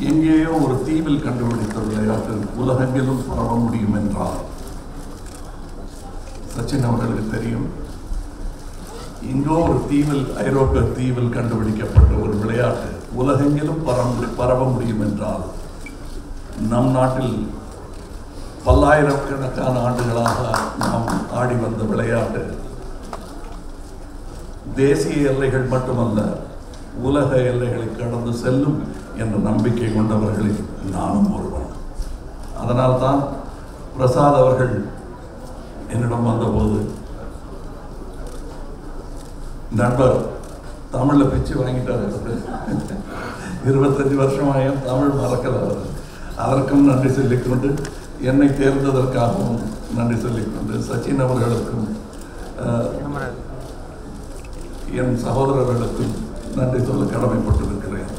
எங்கேயோ ஒரு தீவில் கண்டுபிடித்த விளையாட்டு உலகெங்கிலும் பரவ முடியும் என்றால் சச்சின் அவர்களுக்கு தெரியும். எங்கோ ஒரு தீவில், ஐரோப்பிய தீவில் கண்டுபிடிக்கப்பட்ட ஒரு விளையாட்டு உலகெங்கிலும் பரவ முடியும் என்றால் நம் நாட்டில் பல்லாயிரக்கணக்கான ஆண்டுகளாக நாம் ஆடி வந்த விளையாட்டு தேசிய எல்லைகள் மட்டுமல்ல, உலக எல்லைகளை கடந்து செல்லும் என்ற நம்பிக்கை கொண்டவர்களில் நானும் ஒருவன். அதனால்தான் பிரசாத் அவர்கள் என்னிடம் வந்தபோது, நண்பர் தமிழில் பிச்சு வாங்கிட்டார், 25 வருஷமாயும் தமிழ் மறக்கல, அதற்கும் நன்றி சொல்லிக்கொண்டு, என்னை தேர்ந்ததற்காகவும் நன்றி சொல்லிக்கொண்டு, சச்சின் அவர்களுக்கும் என் சகோதரர்களுக்கும் நன்றி சொல்ல கடமைப்பட்டிருக்கிறேன்.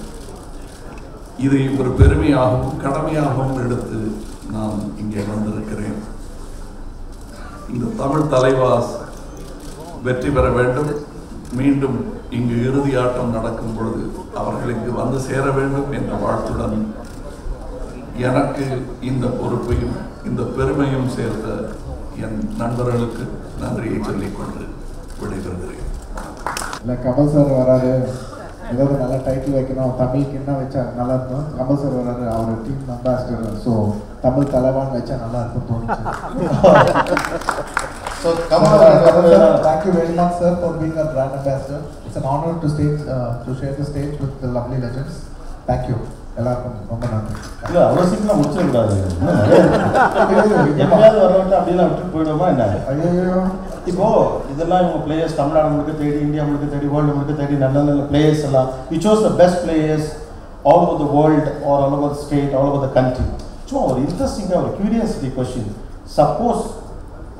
இதை ஒரு பெருமையாகவும் கடமையாகவும் எடுத்து நான் இங்கே வந்திருக்கிறேன். இந்த தமிழ் தலைவாஸ் வெற்றி பெற வேண்டும். மீண்டும் இங்கு இறுதி ஆட்டம் நடக்கும் பொழுது அவர்கள் இங்கு வந்து சேர வேண்டும் என்ற வாழ்த்துடன் எனக்கு இந்த பொறுப்பையும் இந்த பெருமையும் சேர்த்த என் நண்பர்களுக்கு நன்றியை சொல்லிக்கொண்டு விடைபெறுகிறேன். இல்லை, கமல் சார் வராது, ஏதாவது நல்ல டைட்டில் வைக்கணும், தமிழுக்கு என்ன வச்சா நல்லா இருக்கும். கமல் சார் வராது, our team ambassador, so Tamil தலைவான் வச்சா நல்லா இருக்கும் தோணுச்சு. So Kamal, thank you very much, sir, for being a brand ambassador. It's an honor to share the stage with the lovely legends. Thank you. எல்லாருக்கும் ரொம்ப நன்றி. இல்லை, அவ்வளோ சீக்கிரம் முடிச்சிடக்கூடாது. எப்படியாவது வரவிட்டு அப்படிலாம் விட்டு போயிடுவோமா என்ன? ஐயோ, இப்போது இதெல்லாம் இவங்க பிளேயர்ஸ் தமிழ்நாடு முழுக்க தேடி, இந்தியா முழுக்க தேடி, வேர்ல்டு முழுக்க தேடி நல்ல நல்ல பிளேயர்ஸ் எல்லாம் we chose the best players all over the world are all over the state, all over the country. So ஒரு இன்ட்ரெஸ்டிங்காக ஒரு கியூரியாசிட்டி கொஸ்டின். சப்போஸ்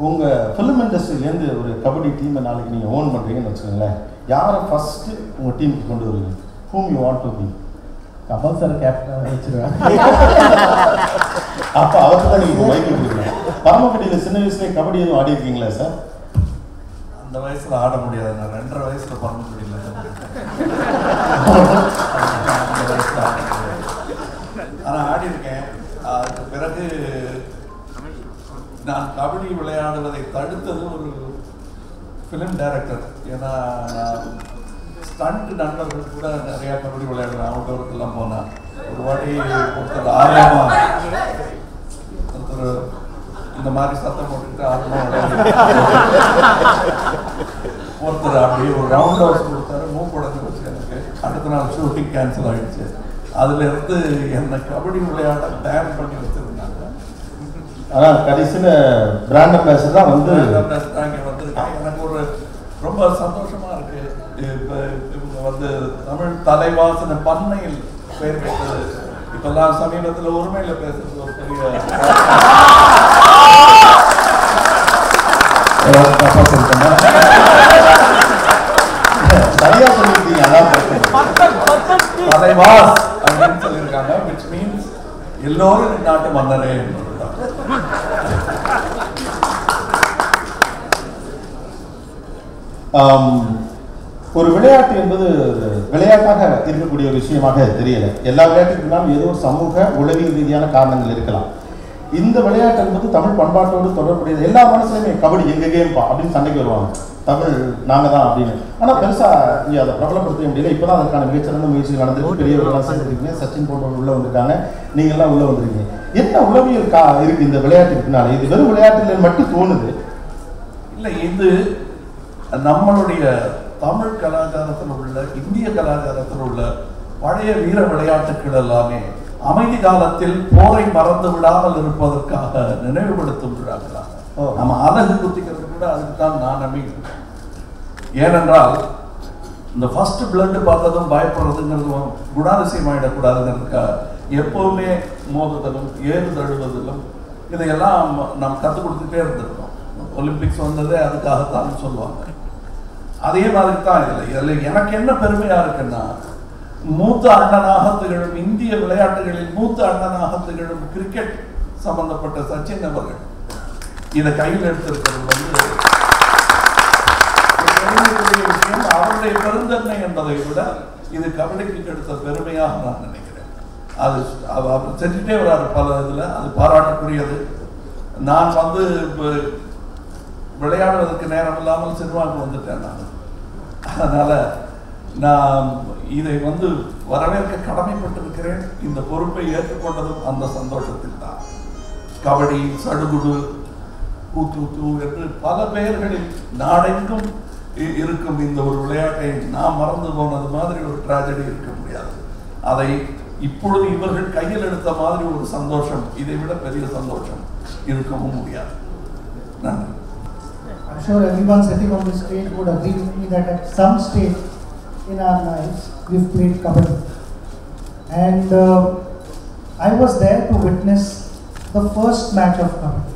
உங்கள் ஃபிலிம் இண்டஸ்ட்ரியிலேருந்து ஒரு கபடி டீமை நாளைக்கு நீங்கள் ஓன் பண்ணுறீங்கன்னு வச்சுக்கோங்களேன், யாரை ஃபஸ்ட்டு உங்கள் டீமுக்கு கொண்டு வருவீங்க? whom you want to be? Kamal sir captain வச்சுருவேன். அப்போ அவருக்கு தான் நீங்கள் வைக்க முடியும். பரமக்குடியில் சின்ன வயசுலேயே கபடி எதுவும் ஆடி இருக்கீங்களா சார்? அந்த வயசில் ஆட முடியாது. நான் 2.5 வயசில் பரமக்குடியில் ஆனால் ஆடி இருக்கேன். அதுக்கு பிறகு நான் கபடி விளையாடுவதை தடுத்தது ஒரு ஃபிலிம் டைரக்டர். ஏன்னா நான் ஸ்டண்ட் நண்பர்கள் கூட நிறையா கபடி விளையாடுவேன். அவுட்டோருக்கெல்லாம் போனேன். ஒரு வாட்டி ஒருத்தர் ஆர்வமாக ஒருத்தர் இந்த மாதிரி சத்தம் போட்டுக்கிட்டு ஆர்வமாக ஒருத்தர் அப்படியே ஒரு ரவுண்ட் ஹவுஸ் கொடுத்தாரு. மூப்படந்து வச்சு எனக்கு அடுத்த நாள் ஷூட்டிங் கேன்சல் ஆகிடுச்சு. அதுலேருந்து என்னை கபடி விளையாட பேன் பண்ணி வச்சுருந்தாங்க. ஆனால் கடைசியில் பிராண்ட் அம்பாசிடர் தான் வந்து இங்கே வந்திருக்காங்க. எனக்கு ஒரு ரொம்ப சந்தோஷமாக இருக்குது. இப்போ இவங்க வந்து தமிழ் தலைவாசன பண்ணையில் பெயர் பெற்றது. இப்போல்லாம் சமீபத்தில் உரிமையில் பேசுறது ஒரு பெரிய சரியா சொல்லியிருக்கீங்க. அதான் தலைவாஸ் அப்படின்னு சொல்லியிருக்காங்க. விச் மீன்ஸ் எல்லோரும் நாட்டு மன்னரே என்பதுதான். ஒரு விளையாட்டு என்பது விளையாட்டாக இருக்கக்கூடிய ஒரு விஷயமாக தெரியல. எல்லா விளையாட்டுக்குனாலும் ஏதோ ஒரு சமூக உளவியல் ரீதியான காரணங்கள் இருக்கலாம். இந்த விளையாட்டு என்பது தமிழ் பண்பாட்டோடு தொடர்புடையது. எல்லா மனசுலையுமே கபடி எங்க கேம்பா அப்படின்னு சண்டைக்கு வருவாங்க, தமிழ் நாங்கள் தான் அப்படின்னு. ஆனால் பெருசாக இங்கே அதை பிரபலப்படுத்த முடியல. இப்போ தான் அதற்கான மிகச்சிறந்த முயற்சிகள் நடந்துருக்கு. பெரியவர்கள்லாம் சேர்ந்துருக்கீங்க, சச்சின் போன்றவர்கள் உள்ளே வந்திருக்காங்க, நீங்கள்லாம் உள்ளே வந்திருக்கீங்க. என்ன உளவியல் இருக்குது இந்த விளையாட்டு பின்னால? இது வெறும் விளையாட்டுல மட்டும் தோணுது இல்லை. இது நம்மளுடைய தமிழ் கலாச்சாரத்தில் உள்ள, இந்திய கலாச்சாரத்தில் உள்ள பழைய வீர விளையாட்டுகள் எல்லாமே அமைதி காலத்தில் போரை மறந்து விடாமல் இருப்பதற்காக நினைவுபடுத்தும் விழாக்களாக. நம்ம அழகு குத்திக்கிறது கூட அதுக்கு தான் நான் நம்பிக்கிறேன். ஏனென்றால் இந்த ஃபர்ஸ்ட் பிளட் பார்த்ததும் பயப்படுறதுங்கிறதும் குணாதிசயம் ஆகிடக்கூடாதுங்கிறதுக்காக எப்பவுமே மோதுதலும் ஏறு தழுவதிலும் இதையெல்லாம் நாம் கற்றுக் கொடுத்துட்டே இருந்திருக்கோம். ஒலிம்பிக்ஸ் வந்ததே அதுக்காகத்தான் சொல்லுவாங்க. அதே மாதிரி தான் இதில் எனக்கு என்ன பெருமையா இருக்குன்னா, மூத்த அண்ணனாக திகழும் இந்திய விளையாட்டுகளில் மூத்த அண்ணனாக திகழும் கிரிக்கெட் சம்பந்தப்பட்ட சச்சின் அவர்கள் இதை கையில் எடுத்திருக்கிறது வந்து விஷயம். அவருடைய பெருந்தன்மை என்பதை விட இது கபடிக்கு எடுத்த பெருமையாக நான் நினைக்கிறேன். அது அவர் செஞ்சுட்டே வர்றாரு பல இதில், அது பாராட்டக்கூடியது. நான் வந்து விளையாடுவதற்கு நேரம் இல்லாமல் சினிமாவுக்கு வந்துட்டேன் நான். அதனால் நான் இதை வந்து வரவேற்க கடமைப்பட்டிருக்கிறேன். இந்த பொறுப்பை ஏற்றுக்கொண்டதும் அந்த சந்தோஷத்தில் தான். கபடி, சடுகுடு, கூத்து என்று பல பெயர்களில் நாடெங்கும் இருக்கும் இந்த ஒரு விளையாட்டை நாம் மறந்து போனது மாதிரி ஒரு ட்ராஜடி இருக்க முடியாது. அதை இப்பொழுது இவர்கள் கையில் எடுத்த மாதிரி ஒரு சந்தோஷம், இதை விட பெரிய சந்தோஷம் இருக்கவும் முடியாது. நன்றி. I'm sure everyone sitting on this stage would agree with me that at some stage in our lives we've played kabaddi, and I was there to witness the first match of kabaddi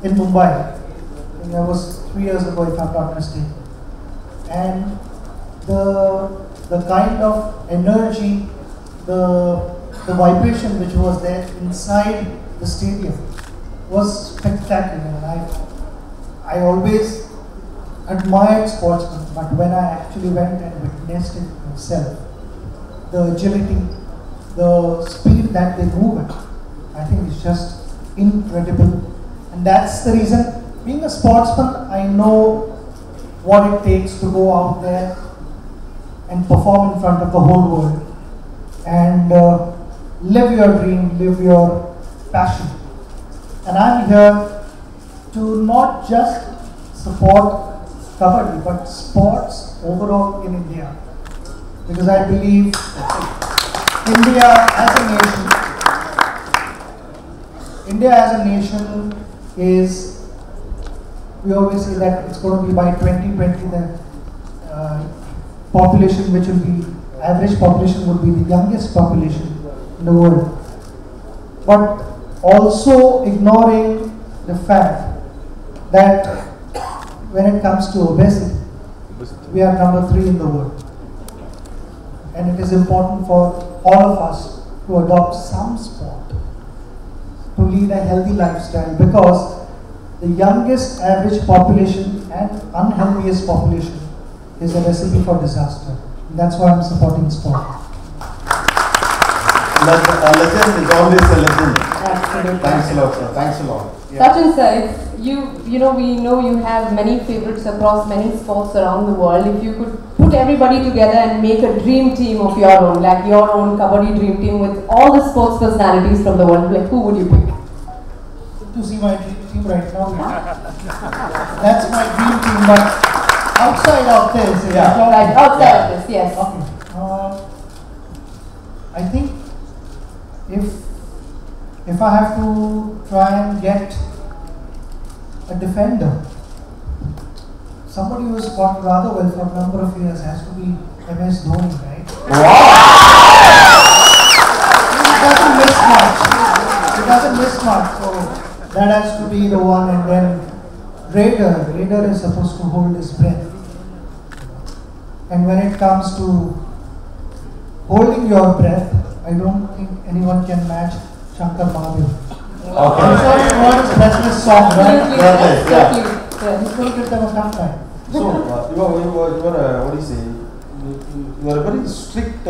in Mumbai. I think that was 3 years ago, if I'm not mistaken. And the kind of energy, the vibration which was there inside the stadium was spectacular. And I always admired sportsmen, but when I actually went and witnessed it myself, the agility, the speed that they move at, I think it's just incredible. And that's the reason, being a sportsman, I know what it takes to go out there and perform in front of the whole world and live your dream, live your passion. And I'm here to not just support kabaddi, but sports overall in India, because I believe India as a nation is, we always say that it's going to be by 2020 the population which will be, average population would be the youngest population in the world, but also ignoring the fact that when it comes to obesity, we are number 3 in the world. And it is important for all of us to adopt some sport, to lead a healthy lifestyle, because the youngest average population and unhealthiest population is a recipe for disaster. And that's why I'm supporting sport. A legend is always a legend. Absolutely. Thanks a lot, sir. Thanks a lot. Sachin sir, we know you have many favorites across many sports around the world. If you could put everybody together and make a dream team of your own, like your own kabaddi dream team with all the sports personalities from the world, like who would you pick? To see my dream team right now, that's my dream team, but outside of this, Right, outside of this, yes. Okay. I think if I have to try and get a defender, somebody who has fought rather well for a number of years, has to be MS Dhoni, right? Wow! He doesn't miss much. So that has to be the one. And then Raider is supposed to hold his breath. And when it comes to holding your breath, I don't think anyone can match Shankar Mahadev. Okay. I'm sure you heard his breathless song, right? Totally. He's going to give them a tough time. So, you are what do you say? You are a very strict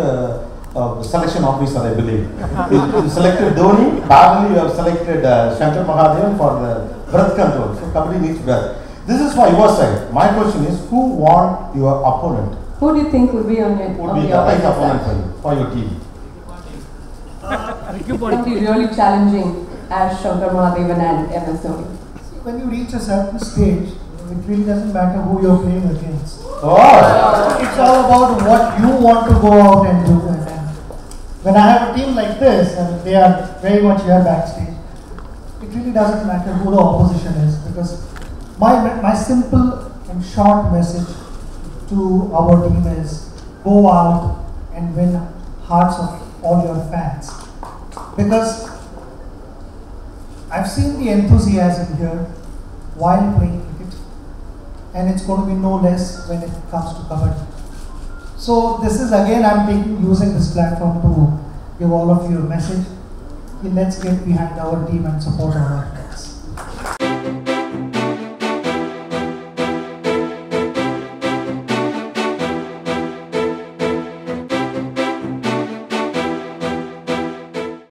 selection officer, I believe. You selected Dhoni, parallelly you have selected Shankar Mahadevan for the breath control. So, kabaddi needs breath. This is for your side. My question is, who won your opponent? Who do you think would be on your Would be the right opponent for you, for your team? It would be really challenging as Shankar Mahadevan and MS Dhoni. When you reach a certain stage, it really doesn't matter who you're playing against. Oh! It's all about what you want to go out and do. And when I have a team like this, and they are very much here backstage, it really doesn't matter who the opposition is, because my simple and short message to our team is, go out and win hearts of all your fans. Because I've seen the enthusiasm here while playing cricket, and it's going to be no less when it comes to kabaddi. So this is again, I'm using this platform to give all of you a message. Let's get behind our team and support our